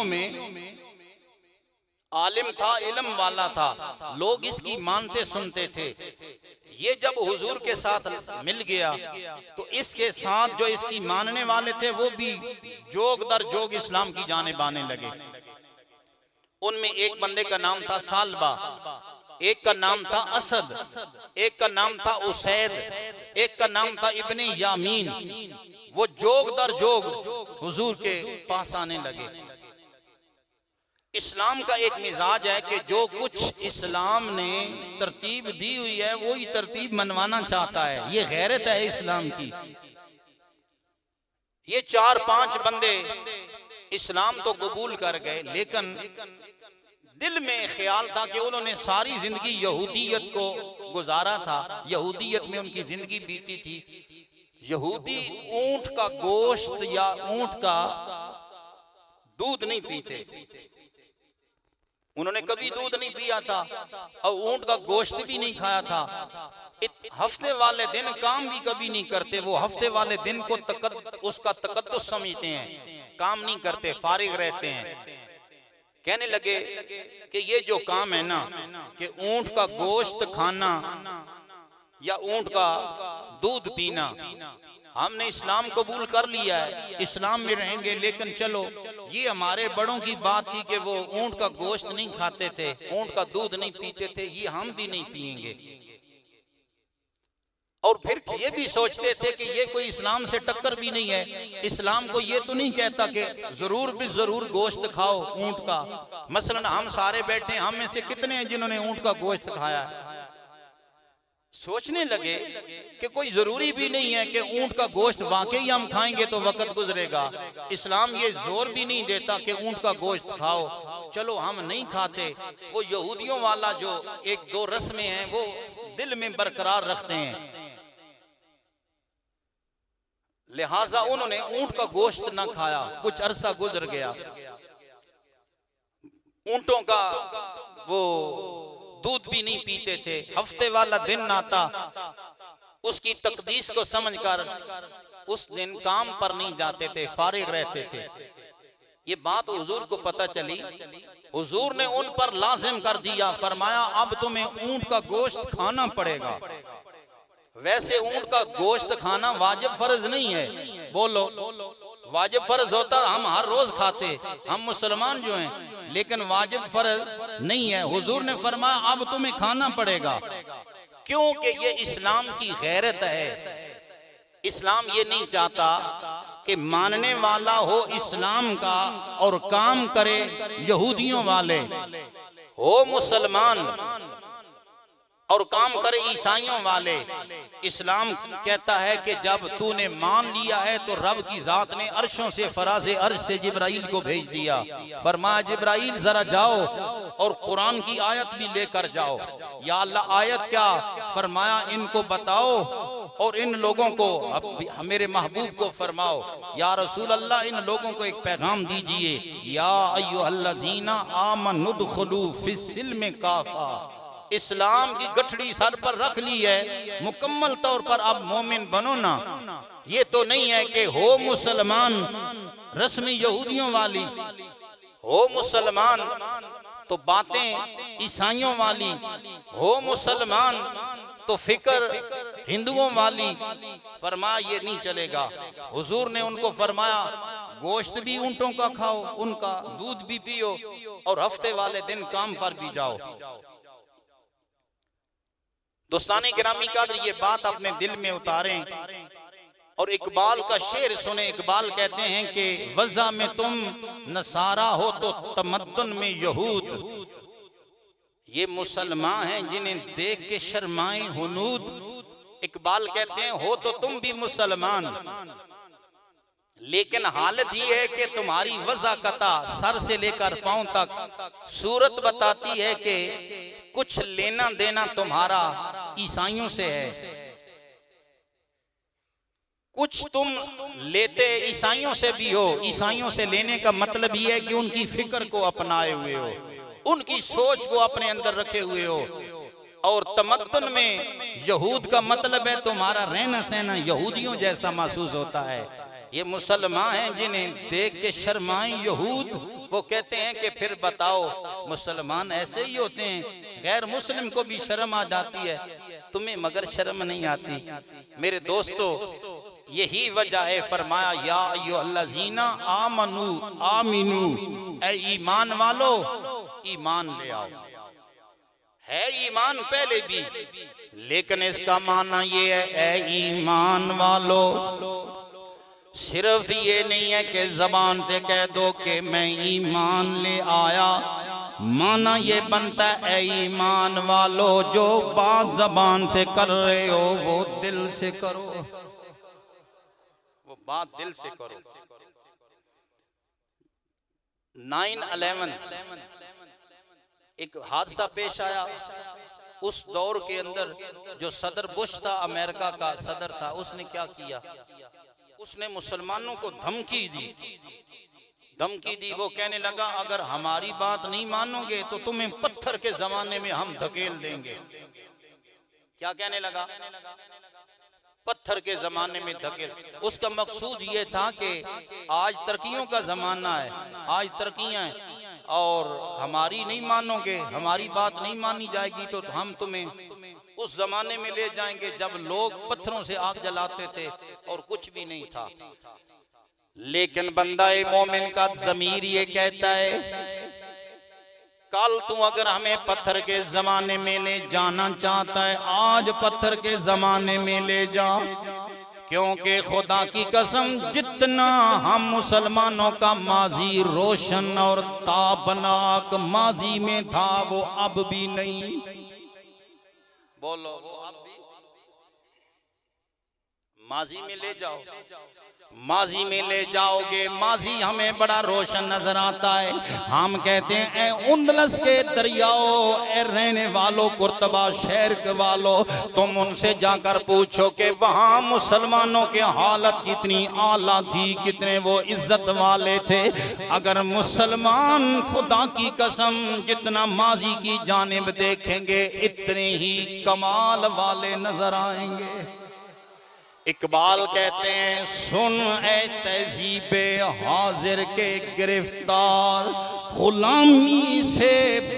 यहूदियों में आलिम था, इल्म वाला था, लोग इसकी मानते सुनते थे। ये जब हुजूर के साथ मिल गया तो इसके साथ जो इसकी मानने वाले थे वो भी जोग दर जोग इस्लाम की जानिब आने लगे। उनमें एक बंदे का नाम था सालबा, एक का नाम था असद, एक का नाम था उसैद, एक का नाम था इब्ने यामीन। वो जोग दर जोग हुजूर के पास आने लगे। इस्लाम का एक मिजाज है कि जो कुछ इस्लाम ने तरतीब दी हुई है वो ही तरतीब मनवाना चाहता है। ये गैरत है इस्लाम की। ये 4-5 बंदे इस्लाम तो कबूल कर गए, लेकिन दिल में ख्याल था कि उन्होंने सारी जिंदगी यहूदियत को गुजारा था, यहूदियत में उनकी जिंदगी बीती थी। यहूदी ऊंट का गोश्त या ऊंट का दूध नहीं पीते, उन्होंने कभी दूध नहीं पिया था और ऊंट का गोश्त भी नहीं खाया था। हफ्ते वाले दिन काम भी कभी नहीं करते, वो हफ्ते वाले दिन को उसका तकद्दुस समझते हैं, काम नहीं करते, फारिग रहते हैं। कहने लगे कि ये जो काम है ना कि ऊंट का गोश्त खाना या ऊंट का दूध पीना, हमने इस्लाम कबूल कर लिया है, इस्लाम में रहेंगे, लेकिन चलो ये हमारे बड़ों की बात थी कि वो ऊंट का गोश्त नहीं खाते थे, ऊंट का दूध नहीं पीते थे, ये हम भी नहीं पिएंगे। और फिर ये भी सोचते थे कि ये कोई इस्लाम से टक्कर भी नहीं है, इस्लाम को ये तो नहीं कहता कि जरूर भी जरूर गोश्त खाओ ऊंट का। मसलन हम सारे बैठे, हम में से कितने हैं जिन्होंने ऊंट का गोश्त खाया है? सोचने लगे कि कोई जरूरी भी नहीं है कि ऊंट का गोश्त वाकई हम खाएंगे तो वक्त गुजरेगा। इस्लाम ये जोर भी नहीं देता कि ऊंट का गोश्त खाओ, चलो हम नहीं खाते। वो यहूदियों वाला जो 1-2 रस्में हैं वो दिल में बरकरार रखते हैं, लिहाजा उन्होंने ऊंट का गोश्त ना खाया। कुछ अरसा गुजर गया, ऊंटों का वो दूध भी नहीं पीते थे। हफ्ते वाला दिन आता, उसकी तकदीस को समझकर उस दिन काम पर नहीं जाते थे, फारिग रहते थे। ये बात हुजूर को पता चली, हुजूर ने उन पर लाजिम कर दिया, फरमाया अब तुम्हें ऊंट का गोश्त खाना पड़ेगा। वैसे ऊंट का गोश्त खाना वाजिब फर्ज नहीं है, बोलो वाजिब फर्ज होता हम हर रोज खाते, हम मुसलमान जो हैं, लेकिन वाजिब फर्ज नहीं है। हुजूर ने फरमाया अब तुम्हें खाना पड़ेगा, क्योंकि ये इस्लाम की गैरत है। इस्लाम ये नहीं चाहता कि मानने वाला हो इस्लाम का और काम करे यहूदियों वाले, हो मुसलमान और काम करे ईसाइयों वाले। इस्लाम कहता है कि जब तूने मान लिया है तो रब की जात ने अर्शों से फराज़े अर्श से जिब्राइल को भेज दिया, फरमाया जिब्राइल जरा जाओ और कुरान की आयत भी लेकर जाओ। या अल्लाह आयत क्या? फरमाया इनको बताओ और इन लोगों को मेरे महबूब को फरमाओ, या रसूल अल्लाह इन लोगों को एक पैगाम दीजिए, या अय्युहल्लज़ीना आमनुदखुलू फिस्सिल्म काफा। इस्लाम की गठड़ी सर पर रख ली है, मुकम्मल तौर पर अब मोमिन बनो ना। ये तो नहीं है कि हो मुसलमान रस्मी यहूदियों वाली, हो मुसलमान तो बातें ईसाइयों वाली, हो मुसलमान तो फिक्र हिंदुओं वाली। फरमाया ये नहीं चलेगा। हुजूर ने उनको फरमाया गोश्त भी ऊंटों का खाओ, उनका दूध भी पियो और हफ्ते वाले दिन काम पर भी जाओ। दोस्ताने गिरामी कादर, ये बात अपने दिल में उतारें और इकबाल का शेर सुने। इकबाल कहते हैं कि वज़ा में तुम नसारा हो तो तमद्दुन में यहूद, ये मुसलमान हैं जिन्हें देख के शर्माए हुनूद। इकबाल कहते हैं हो तो तुम भी मुसलमान, लेकिन हालत ये है कि तुम्हारी वज़ाकता सर से लेकर पांव तक सूरत बताती है कि कुछ लेना देना तुम्हारा ईसाइयों से है। कुछ तुम लेते ईसाइयों से भी हो, ईसाइयों से लेने का मतलब ये है कि उनकी फिक्र को अपनाए हुए हो, उनकी सोच को अपने अंदर रखे हुए हो। और तमद्दुन में यहूद का मतलब है तुम्हारा रहना सहना यहूदियों जैसा महसूस होता है। ये मुसलमान हैं जिन्हें देख के शर्माए यहूद, वो कहते हैं कि फिर बताओ मुसलमान ऐसे ही होते हैं, गैर मुस्लिम को भी शर्म आ जाती है, तुम्हें मगर शर्म नहीं आती। मेरे दोस्तों, यही वजह है फरमाया या अय्युहल्लज़ीना आमनू आमिनू, ऐ ईमान वालो ईमान ले आओ। है ईमान पहले भी, लेकिन इसका माना ये है ऐ ईमान वालो, सिर्फ ये नहीं है कि जबान से कह दो कि मैं ईमान ले आया, माना ये बनता है ऐ ईमान वालो, जो बात जबान से कर रहे हो वो दिल से करो, वो बात दिल से करो। 9/11 एक हादसा पेश आया। उस दौर के अंदर जो सदर बुश था, अमेरिका का सदर था, उसने क्या किया, उसने मुसलमानों को धमकी दी। वो कहने लगा अगर हमारी बात नहीं मानोगे तो तुम्हें पत्थर के जमाने में हम धकेल देंगे। क्या कहने लगा, पत्थर के जमाने में धकेल। उसका मकसूद ये था कि आज तरक्कियों का जमाना है, आज तरक्कियां हैं, और हमारी नहीं मानोगे, हमारी बात नहीं मानी जाएगी तो हम तुम्हें उस जमाने में ले जाएंगे जब लोग पत्थरों से आग जलाते थे और कुछ भी नहीं था। लेकिन बंदा-ए मोमिन का ज़मीर ये कहता है कल तू अगर हमें पत्थर के जमाने में ले जाना चाहता है, आज पत्थर के जमाने में ले जा, क्योंकि खुदा की कसम जितना हम मुसलमानों का माजी रोशन और ताबनाक माजी में था वो अब भी नहीं। बोलो, वो अब भी माजी में ले जाओ, माजी में ले जाओगे। माजी हमें बड़ा रोशन नजर आता है। हम कहते हैं ए उंदलस के दरियाओ, ए रहने वालों, कुर्तबा शहर के वालों, तुम उनसे जाकर पूछो कि वहां मुसलमानों की हालत कितनी आला थी, कितने वो इज्जत वाले थे। अगर मुसलमान खुदा की कसम जितना माजी की जानिब देखेंगे इतने ही कमाल वाले नजर आएंगे। इकबाल कहते हैं सुन ए तहजीबे हाजिर के गिरफ्तार, गुलामी से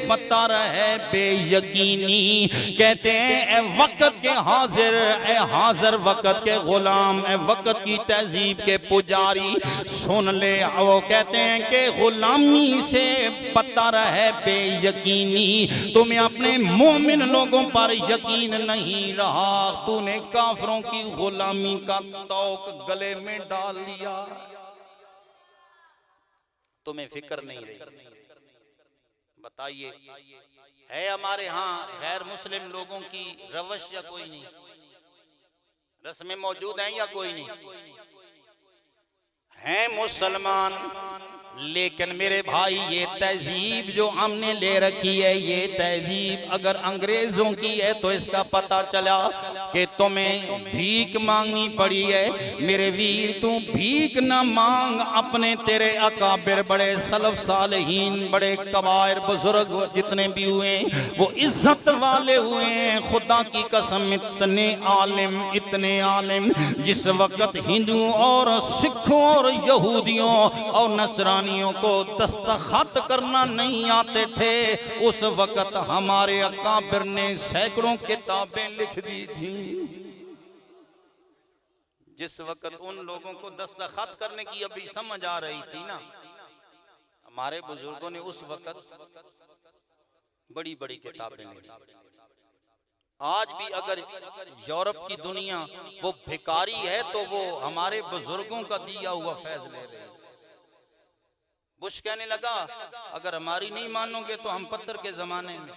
बतर है बेयकीनी। कहते हैं ए वक्त के हाजिर, ए हाजिर वक्त के गुलाम, ए वक्त की तहजीब के पुजारी, सुन ले। वो कहते हैं कि गुलामी से बतर है बेयकीनी। तुम्हें अपने मोमिन लोगों पर यकीन नहीं रहा, तूने काफरों की गुलामी का तौक गले में डाल लिया, तुम्हें फिक्र नहीं रही। बताइए है हमारे यहाँ गैर मुस्लिम लोगों की रवश या कोई नहीं, रस्में मौजूद हैं या कोई नहीं? हैं मुसलमान, लेकिन मेरे भाई ये तहजीब जो हमने ले रखी है, ये तहजीब अगर अंग्रेजों की है तो इसका पता चला कि तुम्हें भीख मांगनी पड़ी है। मेरे वीर तू भीख ना मांग, अपने तेरे अकाबिर बड़े सलफ सालेहीन, बड़े कबायर बुजुर्ग जितने भी हुए वो इज्जत वाले हुए हैं। खुदा की कसम इतने आलिम जिस वक्त हिंदुओं और सिखों और यहूदियों और नसरानियों को दस्तखत करना नहीं आते थे, उस वक्त हमारे अकाबिर ने सैकड़ों किताबें लिख दी थी। जिस वक्त उन लोगों को दस्तखत करने की अभी समझ आ रही थी ना, हमारे बुजुर्गों ने उस वक्त बड़ी बड़ी किताबें लिखी। आज भी अगर यूरोप की दुनिया वो भिखारी है तो वो हमारे बुजुर्गों का दिया हुआ फैज ले रहे हैं। बुश कहने लगा अगर हमारी नहीं मानोगे तो हम पत्थर के जमाने में,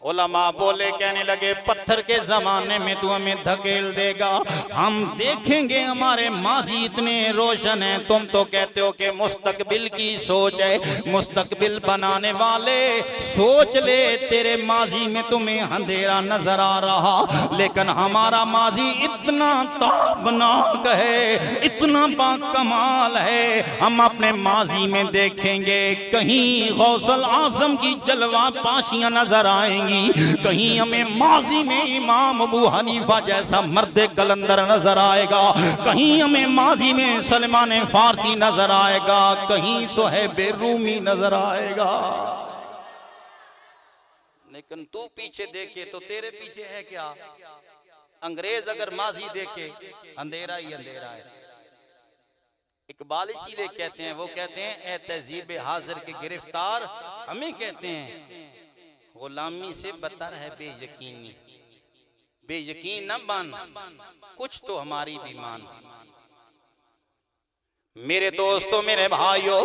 उलमा बोले कहने लगे पत्थर के जमाने में तू हमें धकेल देगा, हम देखेंगे हमारे माजी इतने रोशन है। तुम तो कहते हो कि मुस्तकबिल की सोच है, मुस्तकबिल बनाने वाले सोच ले, तेरे माजी में तुम्हें अंधेरा नजर आ रहा, लेकिन हमारा माजी इतना इतना ताबनाक है, इतना बाकमाल है। हम अपने माजी में देखेंगे कहीं गौसल आजम की जलवा पाशियां नजर आएंगी, कहीं हमें माजी में इमाम अबू हनीफा जैसा मर्द कलंदर नजर आएगा, कहीं हमें माजी में सलमान फारसी नजर आएगा, कहीं सुहैब रूमी नजर आएगा। लेकिन तू पीछे देखे तो तेरे पीछे है क्या? अंग्रेज अगर माजी देखे अंधेरा ही अंधेरा है। इकबाल इसीलिए कहते हैं, वो कहते हैं ए तहजीब हाजिर के गिरफ्तार, हमें कहते हैं गुलामी से बदतर है बेयकीनी। बेयकीन न बन, कुछ तो हमारी भी मान। मेरे दोस्तों, मेरे भाइयों,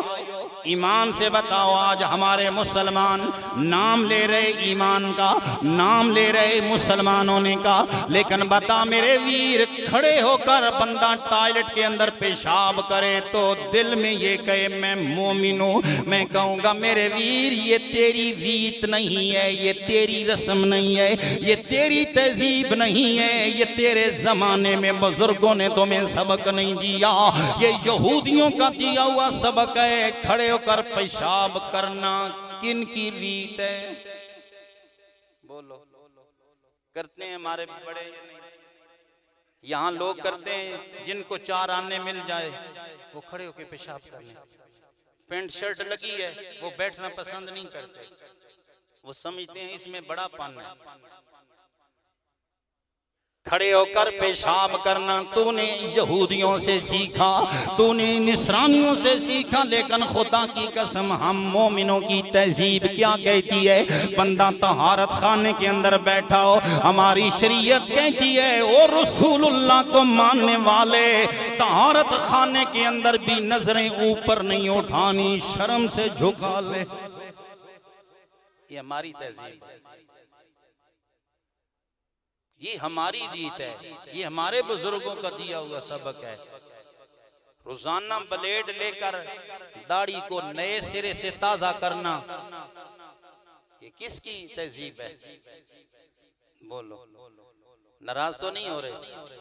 ईमान से बताओ, आज हमारे मुसलमान नाम ले रहे ईमान का, नाम ले रहे मुसलमान होने का, लेकिन बता मेरे वीर, खड़े होकर बंदा टॉयलेट के अंदर पेशाब करे तो दिल में ये कहे मैं मोमिन हूं, मैं कहूंगा मेरे वीर ये तेरी रीत नहीं है, ये तेरी रस्म नहीं है, ये तेरी तहजीब नहीं है, ये तेरे जमाने में बुजुर्गों ने तुम्हें सबक नहीं दिया, ये यहूदियों का दिया हुआ सबक है। खड़े होकर पेशाब करना किन की रीत है? बोलो। करते हैं हमारे बड़े, यहाँ लोग करते हैं जिनको 4 आने मिल जाए वो खड़े होकर पेशाब करने। पैंट शर्ट लगी है वो बैठना पसंद नहीं करते, वो समझते हैं इसमें बड़ा पन है। खड़े होकर पेशाब करना तूने यहूदियों से सीखा, तूने निसरानियों से सीखा, लेकिन खुदा की कसम हम मोमिनों की तहजीब क्या कहती है? बंदा तहारत खाने के अंदर बैठा हो, हमारी शरीयत कहती है ओ रसूलुल्लाह को मानने वाले तहारत खाने के अंदर भी नजरें ऊपर नहीं उठानी, शर्म से झुका ले। ये हमारी तहजीब है, ये हमारी रीत है, ये हमारे बुजुर्गों का दिया हुआ सबक है। रोजाना ब्लेड लेकर दाढ़ी को नए सिरे से ताजा करना, ये किसकी तहजीब है? बोलो, नाराज तो नहीं हो रहे?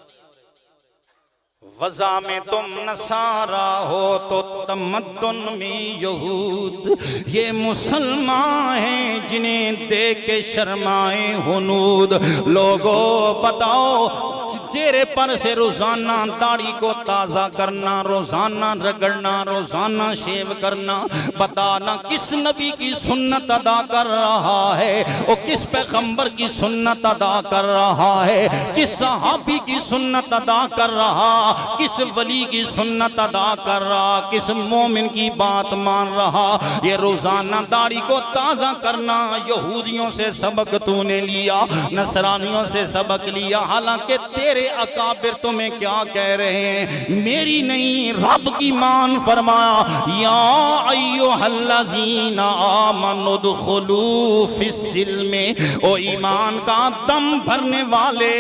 वज़ा में तुम नसारा हो तो तमद्दुन में यहूद, ये मुसलमान हैं जिन्हें देख के शर्माए हुनूद। लोगों बताओ, चेहरे पर से रोजाना दाढ़ी को ताजा करना, रोजाना रगड़ना, रोजाना शेव करना, बताना किस नबी की सुन्नत अदा कर रहा है, और किस पैगंबर की सुन्नत अदा कर रहा है, किस सहाबी की सुन्नत अदा कर रहा, किस वली की सुन्नत अदा कर रहा, किस मोमिन की बात मान रहा। ये रोजाना दाढ़ी को ताजा करना यहूदियों से सबक तूने लिया, नसरानियों से सबक लिया, हालांकि तेरे अकाबिर तुम्हें क्या कह रहे हैं? मेरी नहीं रब की मान फरमाया, या अय्युहल्लज़ीना आमनु दुखुलू फिस्सिल्म, ओ ईमान का दम भरने वाले,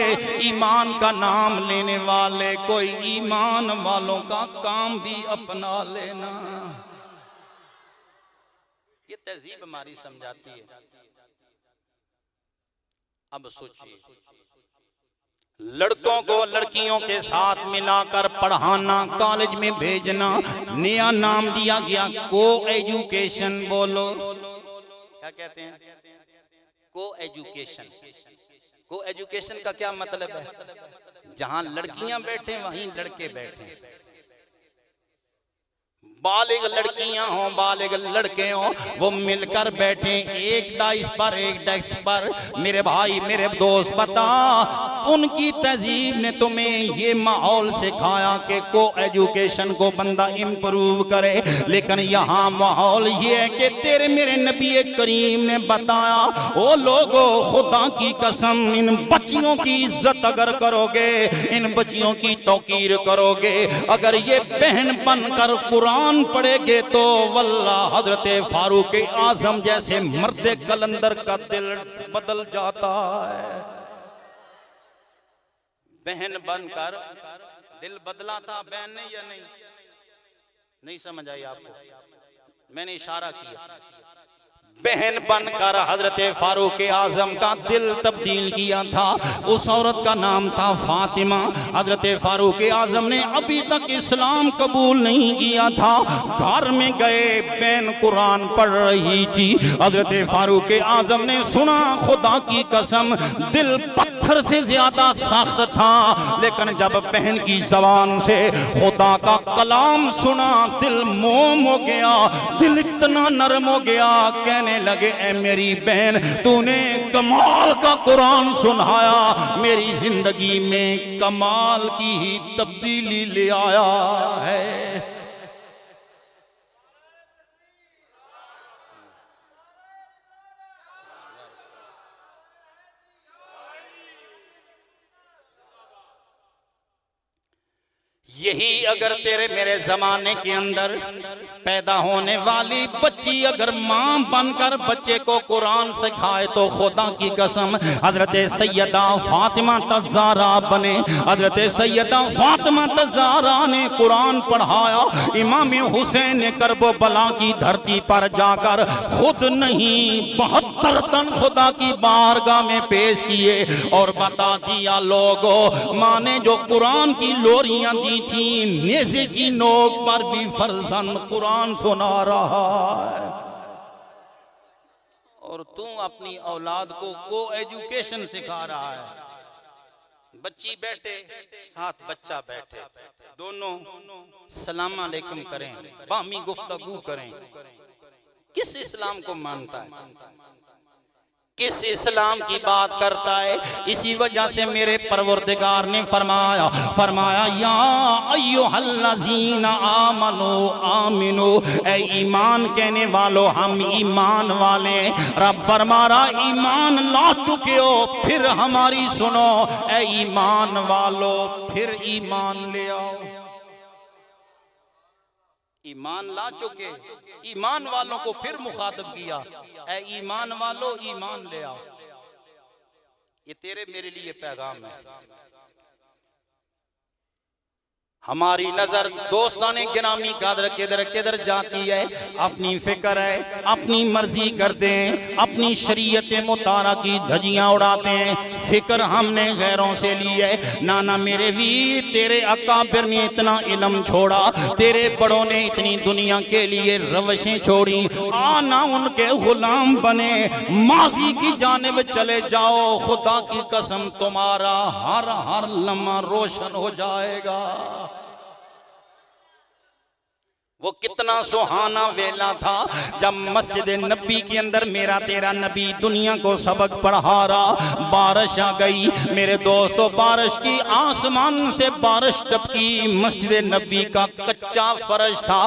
ईमान का नाम लेने वाले, कोई ईमान वालों का काम भी अपना लेना। ये तहजीब हमारी समझाती है। अब सोचिए, लड़कों को लड़कियों के साथ मिलाकर पढ़ाना, कॉलेज में भेजना, नया नाम दिया गया को एजुकेशन। बोलो क्या कहते हैं? को एजुकेशन। को एजुकेशन का क्या मतलब है? जहां लड़कियां बैठे वहीं लड़के बैठे, बालिग लड़कियां हो बालिग लड़के हो, वो मिलकर बैठे एक डाइस पर, एक डेस्क पर। मेरे भाई मेरे दोस्त बता, उनकी तहजीब ने तुम्हें ये माहौल सिखाया कि को एजुकेशन को बंदा इम्प्रूव करे, लेकिन यहाँ माहौल ये है कि तेरे मेरे नबी करीम ने बताया, ओ लोगो खुदा की कसम, इन बच्चियों की इज्जत अगर करोगे, इन बच्चियों की तौकीर करोगे, अगर ये बहन बनकर कुरान पढ़ेगे तो वल्लाह हजरत फारूक आजम जैसे मर्द कलंदर का दिल बदल जाता है। बहन बनकर दिल बदला था बहन ने या नहीं? नहीं समझ आई आपको? मैंने इशारा किया, बहन बनकर हजरत फारूक आजम का दिल तब्दील किया था। उस औरत का नाम था फातिमा। हजरत फारूक आजम ने अभी तक इस्लाम कबूल नहीं किया था। घर में गए, बहन कुरान पढ़ रही थी। हजरत फारूक आजम ने सुना, खुदा की कसम दिल पत्थर से ज्यादा सख्त था, लेकिन जब बहन की जबान से खुदा का कलाम सुना, दिल मोम हो गया, दिल इतना नरम हो गया। कहने लगे, ए मेरी बहन, तूने कमाल का कुरान सुनाया, मेरी जिंदगी में कमाल की ही तब्दीली ले आया है। यही अगर तेरे मेरे जमाने के अंदर पैदा होने वाली बच्ची अगर मां बनकर बच्चे को कुरान सिखाए तो खुदा की कसम हजरत सैयदा फातिमा तज़ारा बने। हजरत सैयदा फातिमा तज़ारा ने कुरान पढ़ाया। इमाम हुसैन ने करबला की धरती पर जाकर खुद नहीं 72 तन खुदा की बारगाह में पेश किए और बता दिया, लोगों माँ ने जो कुरान की लोरियां दी थी, नेज़े की नोक पर भी फर्जंद कुरान सुना रहा है। और तू अपनी औलाद को एजुकेशन सिखा रहा है। बच्ची बैठे, साथ बच्चा बैठे, दोनों सलाम अलैकुम करें, बामी गुफ्तगू करें। किस इस्लाम को मानता है, किस इस्लाम की बात करता है? इसी वजह से मेरे परवरदिगार ने फरमाया या अय्युहल्लज़ीना आमनू आमिनू, ऐ ईमान कहने वालों, हम ईमान वाले। रब फरमा रहा, ईमान ला चुके हो फिर हमारी सुनो, ऐ ईमान वालों फिर ईमान ले आओ। ईमान ला चुके, ईमान वालों को फिर मुखातब किया, ऐ ईमान वालों ईमान ले आओ। ये तेरे मेरे लिए पैगाम है। हमारी नजर दोस्ताने गिरामी कादर किधर जाती है, अपनी फिक्र है, अपनी मर्जी करते हैं, अपनी शरीयत मुतारा की धजियां उड़ाते हैं। फिक्र हमने गैरों से ली है। नाना मेरे वीर, तेरे अकाबिर ने इतना इल्म छोड़ा, तेरे बड़ों ने इतनी दुनिया के लिए रवशें छोड़ी, आना उनके गुलाम बने, माजी की जानिब चले जाओ। खुदा की कसम तुम्हारा हर लम्हा रोशन हो जाएगा। वो कितना सुहाना वेला था जब मस्जिद नबी के अंदर मेरा तेरा नबी दुनिया को सबक पढ़ा रहा। बारिश आ गई मेरे दोस्तों, बारिश की, आसमान से बारिश टपकी। मस्जिद नबी का कच्चा फर्श था,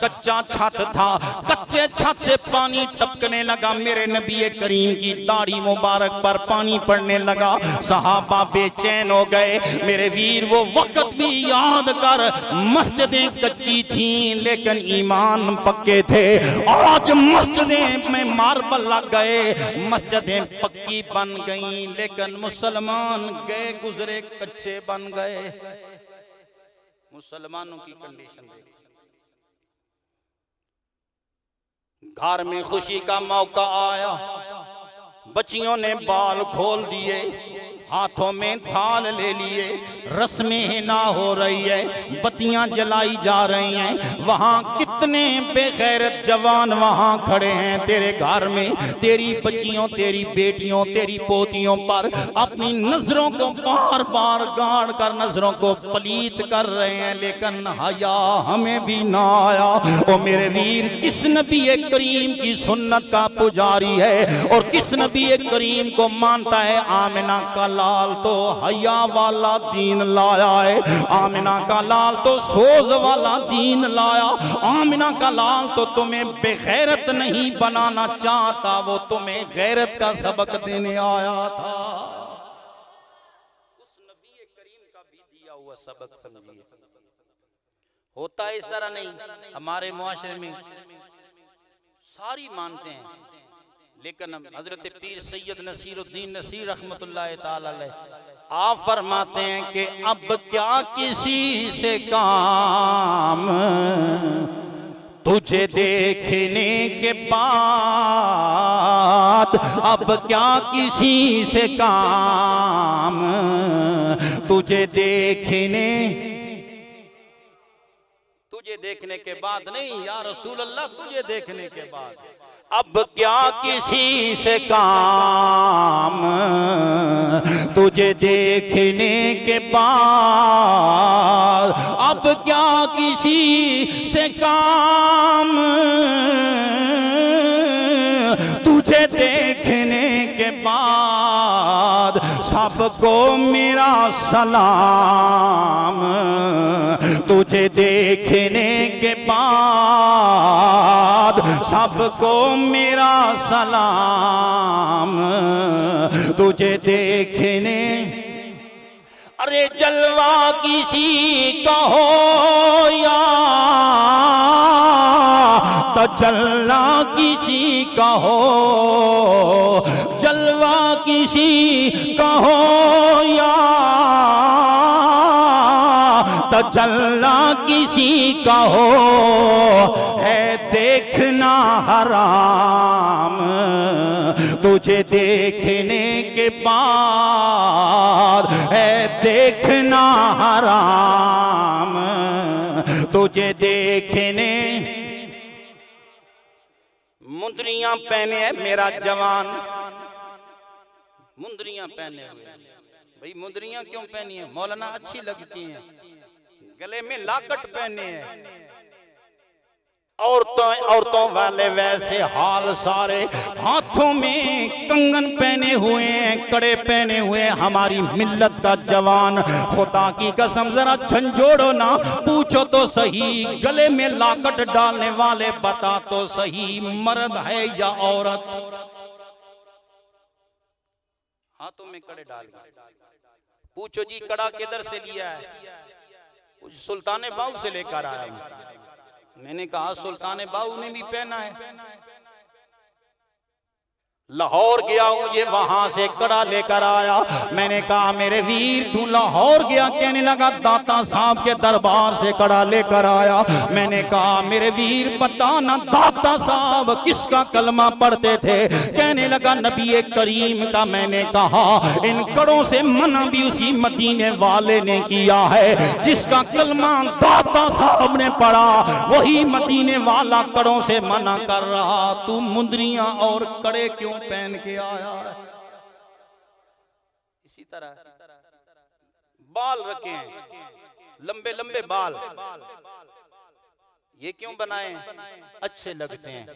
कच्चा छत था, कच्चे छत से पानी टपकने लगा। मेरे नबी करीम की दाढ़ी मुबारक पर पानी पड़ने लगा। सहाबा बेचैन हो गए। मेरे वीर वो वक्त भी याद कर, मस्जिदें कच्ची थी लेकिन ईमान पक्के थे। आज मस्जिदें में मार्बल लग गए, मस्जिदें पक्की बन गई, लेकिन मुसलमान गए गुजरे कच्चे बन गए। मुसलमानों की कंडीशन घर में खुशी का मौका आया, बच्चियों ने बाल खोल दिए, हाथों में थाल ले लिए, रस्में हिना हो रही है, बत्तियां जलाई जा रही हैं। वहां कितने बेगैरत जवान वहां खड़े हैं तेरे घर में, तेरी बच्चियों, तेरी बेटियों, तेरी पोतियों पर अपनी नजरों को बार बार गाड़ कर नजरों को पलीत कर रहे हैं, लेकिन हया हमें भी ना आया। ओ मेरे वीर, किस नबी करीम की सुन्नत का पुजारी है और किस नबी करीम को मानता है? आमिना का लाल तो हया वाला दीन लाया है, आमिना का लाल तो सोज वाला दीन लाया, आमिना का लाल तो तुम्हें बेगैरत नहीं बनाना चाहता, वो तुम्हें गैरत का सबक देने आया था। उस नबी करीम का भी दिया हुआ सबक समझिए। होता इस तरह नहीं, हमारे मुआशरे में सारी मानते हैं, लेकिन हजरत पीर सैयद नसीरुद्दीन नसीर रहमतुल्लाह ताला अलैह आप फरमाते हैं कि अब क्या किसी से काम, तुझे देखने के बाद अब क्या किसी से काम, तुझे देखने के बाद नहीं या रसूल अल्लाह, तुझे देखने के बाद अब क्या किसी से काम, तुझे देखने के बाद अब क्या किसी से काम, तुझे देखने के बाद सबको मेरा सलाम, तुझे देखने के बाद सबको मेरा सलाम, तुझे देखने। अरे जलवा किसी का हो या तजल्ला किसी का हो, जलवा किसी का हो या तजल्ला किसी का हो, है देखना हराम, तुझे देखने के बाद है देखना हराम, तुझे देखने। मुंदरियां पहने है मेरा जवान, मुंदरियां पहने हुए। भाई मुंदरियां क्यों पहनी है? मौलाना अच्छी लगती हैं। गले में लाकट पहने हैं। औरतों वाले वैसे हाल सारे, हाथों में कंगन पहने हुए हैं, कड़े पहने हुए हैं। हमारी मिल्लत का जवान, खुदा की कसम जरा झंझोड़ो ना, पूछो तो सही, गले में लाकट डालने वाले बता तो सही, मर्द है या औरत? हाथों में कड़े डाल पूछो जी कड़ा किधर से लिया है? सुल्ताने बाऊ से लेकर आया हूं। मैंने कहा सुल्ताने बाऊ ने भी पहना है। लाहौर गया हूं, ये वहां से कड़ा लेकर आया। मैंने कहा मेरे वीर तू लाहौर गया? कहने लगा दाता साहब के दरबार से कड़ा लेकर आया। मैंने कहा मेरे वीर बता ना दाता साहब किसका कलमा पढ़ते थे? कहने लगा नबी करीम का। मैंने कहा इन कड़ों से मना भी उसी मदीने वाले ने किया है जिसका कलमा दाता साहब ने पढ़ा, वही मदीने वाला कड़ों से मना कर रहा। तू मुंदरियां और कड़े क्यों पहन के आया है? इसी तरह बाल रखे हैं, लंबे लंबे बाल, ये क्यों बनाए? अच्छे लगते हैं।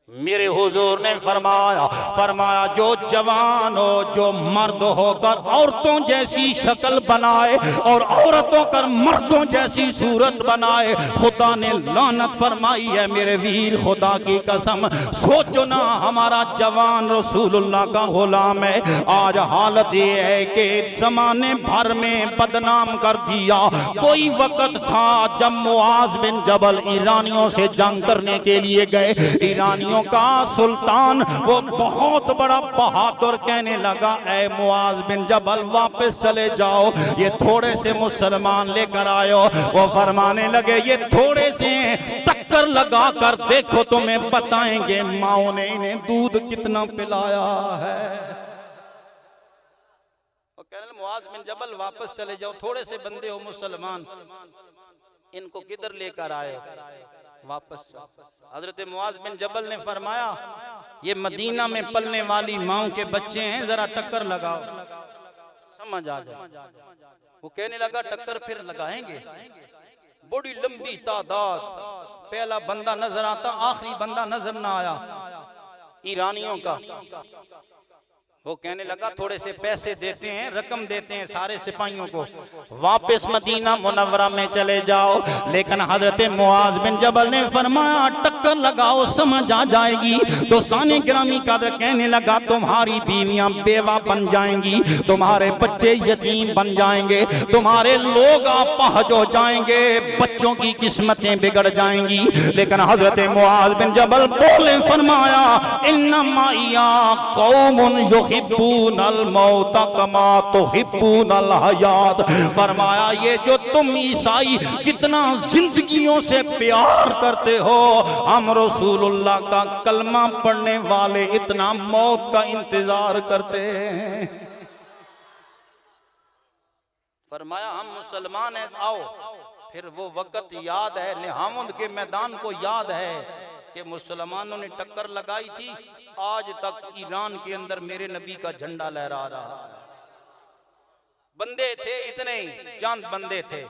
मेरे हुजूर ने फरमाया जो जवान हो, जो मर्द होकर औरतों जैसी शक्ल बनाए और औरतों कर मर्दों जैसी सूरत बनाए, खुदा ने लानत फरमाई है। मेरे वीर खुदा की कसम सोचो ना, हमारा जवान रसूलुल्लाह का गुलाम है। आज हालत ये है कि जमाने भर में बदनाम कर दिया। कोई वक्त था जब मुआज बिन जबल ईरानियों से जंग करने के लिए गए। ईरानियों का सुल्तान वो बहुत बड़ा बहादुर कहने लगा ऐ मुआज बिन जबल वापस चले जाओ, ये थोड़े से मुसलमान लेकर आयो। वो फरमाने लगे ये थोड़े से टक्कर लगा कर देखो तुम्हें बताएंगे माओ ने इन्हें दूध कितना पिलाया है। मुआज बिन जबल वापस चले जाओ, थोड़े से बंदे हो मुसलमान, इनको किधर लेकर आए? वापस। हजरत मुआज बिन जबल ने फरमाया ये मदीना में पलने वाली माओ के बच्चे हैं, जरा टक्कर लगाओ, समझ आ जाए। वो कहने लगा टक्कर फिर लगाएंगे। बड़ी लंबी तादाद, पहला बंदा नजर आता, आखिरी बंदा नजर ना आया ईरानियों का। वो कहने लगा थोड़े से पैसे देते हैं, रकम देते हैं सारे सिपाहियों को, वापस मदीना मुनव्वरा में चले जाओ। लेकिन हजरत मुआज बिन जबल ने फरमाया टक्कर लगाओ, समझ आ जाएगी। दोस्ताने गिरामी कादर कहने लगा तुम्हारी बीवियां बेवा बन जाएंगी, तुम्हारे बच्चे यतीम बन जाएंगे, तुम्हारे लोग अपाहज हो जाएंगे, बच्चों की किस्मतें बिगड़ जाएंगी। लेकिन हजरत मुआज बिन जबल बोले, फरमाया इन्नमा या कौमुन तुहिब्बूनल मौत कमा तुहिब्बूनल हयात। फरमाया ये जो तुम ईसाई कितना जिंदगियों से प्यार करते हो, हम रसूलुल्लाह का कलमा पढ़ने वाले इतना मौत का इंतजार करते हैं। फरमाया हम मुसलमान हैं, आओ। फिर वो वक्त याद है, निहामुद के मैदान को याद है कि मुसलमानों ने टक्कर लगाई थी, आज तक ईरान के अंदर मेरे नबी का झंडा लहरा रहा है। बंदे थे इतने ही, चंद बंदे थे,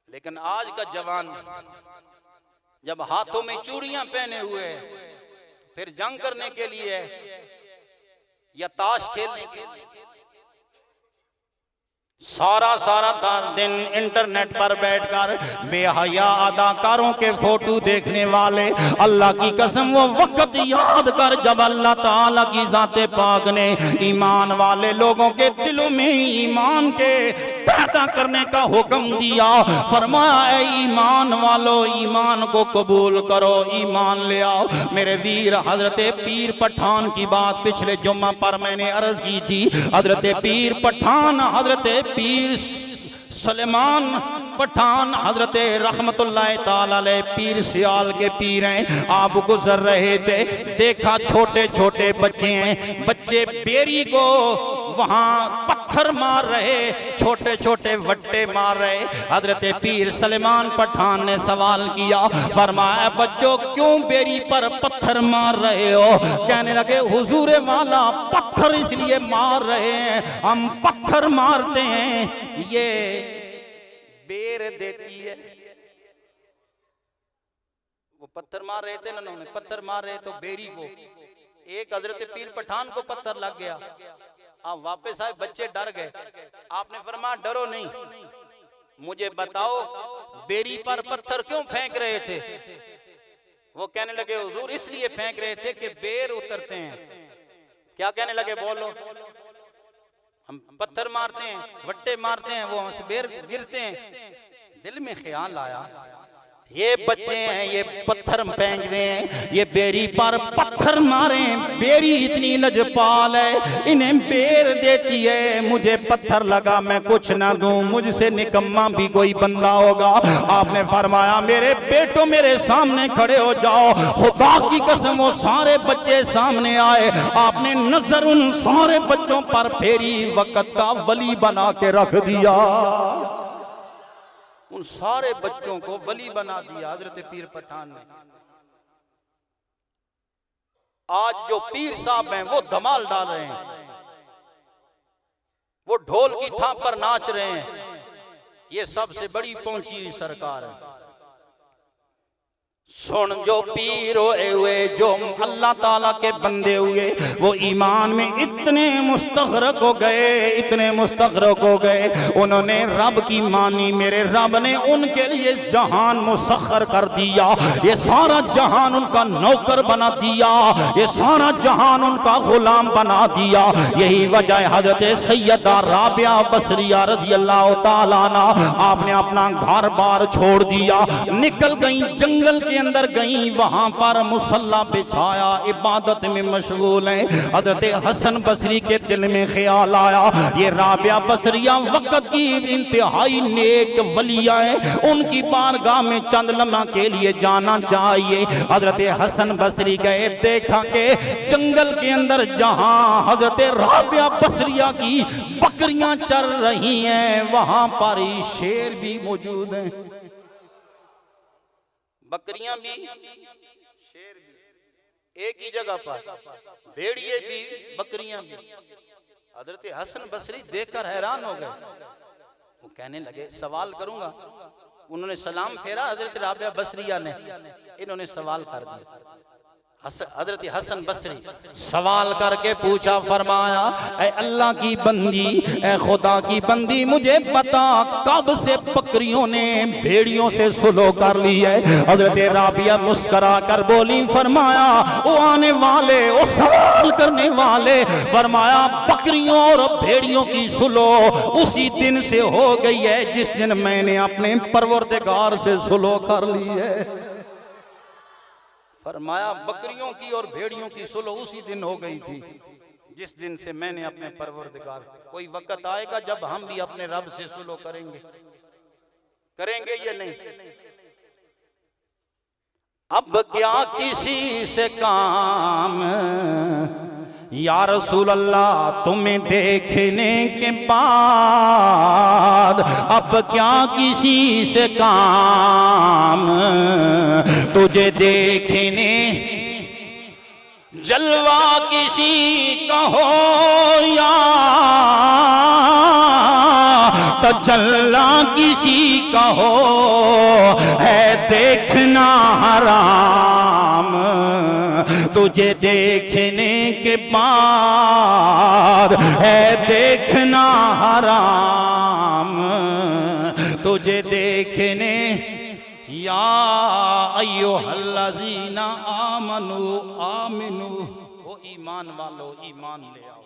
लेकिन आज का जवान जब हाथों में चूड़ियां पहने हुए फिर जंग करने के लिए या ताश खेलने के लिए सारा दिन इंटरनेट पर बैठकर बेहया अदाकारों के फोटो देखने वाले, अल्लाह की कसम वो वक्त याद कर जब अल्लाह ताला की जाते पाक ने ईमान वाले लोगों के दिलों में ईमान के पैदा करने का हुक्म दिया। फरमाया ऐ ईमान वालों, ईमान को कबूल करो, ईमान ले आओ। मेरे वीर, हजरत पीर पठान की बात पिछले जुम्मा पर मैंने अर्ज की थी। हजरत पीर पठान, हजरत पीर सलेमान पठान, हजरत रहमतुल्लाह ताला अलैह पीर सियाल के पीर हैं। आप गुजर रहे थे, देखा छोटे छोटे बच्चे हैं, बच्चे बेरी को वहां पत्थर मार रहे, छोटे छोटे वट्टे मार रहे। हजरत पीर सलेमान पठान ने सवाल किया, फरमाया बच्चों क्यों बेरी पर पत्थर मार रहे हो? कहने लगे हुजूर वाला पत्थर इसलिए मार रहे हैं, हम पत्थर मारते हैं ये बेर देती है। वो पत्थर मार रहे थे ना, उन्होंने पत्थर मार रहे तो बेरी को, एक हजरत पीर पठान को पत्थर लग गया। आप वापस आए, बच्चे डर गए। आपने फरमाया डरो नहीं, मुझे बताओ बेरी पर पत्थर क्यों फेंक रहे थे? वो कहने लगे हुजूर इसलिए फेंक रहे थे कि बेर उतरते हैं। क्या कहने लगे? बोलो। हम पत्थर मारते हैं, वट्टे मारते हैं, वो हमसे बेर गिरते हैं। दिल में ख्याल आया ये बच्चे हैं, ये पत्थर फेंक रहे हैं, ये बेरी पर पत्थर मारे, बेरी इतनी लजपाल है, इन्हें बेर देती है, मुझे पत्थर लगा मैं कुछ ना दूं, मुझसे निकम्मा भी कोई बंदा होगा। आपने फरमाया मेरे बेटों मेरे सामने खड़े हो जाओ। खुदा की कसम वो सारे बच्चे सामने आए, आपने नजर उन सारे बच्चों पर फेरी, वक्त का वली बना के रख दिया। उन सारे बच्चों को वली बना दिया हजरत पीर पठान ने। आज जो पीर साहब हैं वो धमाल डाल रहे हैं, वो ढोल की थाप पर नाच रहे हैं, ये सबसे बड़ी पहुंची हुई सरकार है। सुन जो पीर हुए, जो अल्लाह ताला के बंदे हुए, वो ईमान में इतने मुस्तगरक हो गए, इतने मुस्तगरक हो गए, उन्होंने रब की मानी, मेरे रब ने उनके लिए जहान मुसख्खर कर दिया, ये सारा जहान उनका नौकर बना दिया, ये सारा जहान उनका गुलाम बना दिया। यही वजह है हजरत सैयदा राबिया बसरिया रज़ी अल्लाह ताला अन्हा, आपने अपना घर बार छोड़ दिया, निकल गई जंगल के अंदर गई, वहां पर मुसल्ला बिछाया, इबादत में मशगूल है। हजरत हसन बसरी के दिल में ख्याल आया ये राबिया बसरिया वक्त की इंतहाई नेक वलिया है, उनकी बारगाह में चंद लम्हा के लिए जाना चाहिए। हजरत हसन बसरी गए, देखा कि जंगल के अंदर जहां हजरत राबिया बसरिया की बकरियां चल रही हैं, वहां पर ही शेर भी मौजूद है, बकरियां भी शेर भी एक ही जगह पर, भेड़िए भी बकरियां भी। हजरत हसन बसरी देखकर हैरान हो गए, वो कहने लगे सवाल करूंगा। उन्होंने सलाम फेरा हजरत राबिया बसरिया ने, इन्होंने सवाल कर दिया। हजरत हसन बसरी सवाल करके पूछा, फरमाया ऐ अल्लाह की बंदी, ऐ खुदा की बंदी, मुझे बता कब से बकरियों ने भेड़ियों से सुलह कर ली है? हजरत राबिया मुस्करा कर बोली, फरमाया वो आने वाले, वो सवाल करने वाले, फरमाया बकरियों और भेड़ियों की सुलह उसी दिन से हो गई है जिस दिन मैंने अपने परवरदिगार से सुलह कर ली है। फरमाया बकरियों की और भेड़ियों की सुलह उसी दिन हो गई थी जिस दिन से मैंने अपने परवरदिगार, कोई वक्त आएगा जब हम भी अपने रब से सुलह करेंगे, करेंगे ये नहीं। अब क्या किसी से काम या रसूल अल्लाह तुम्हें देखने के बाद, अब क्या किसी से काम तुझे देखने, जलवा किसी का हो या तजल्ला किसी का हो, है देखना हराम तुझे देखने के बाद, है देखना हराम तुझे देखने। या अय्युहल्लज़ीना आमनू आमिनू, ओ ईमान वालो ईमान ले आओ।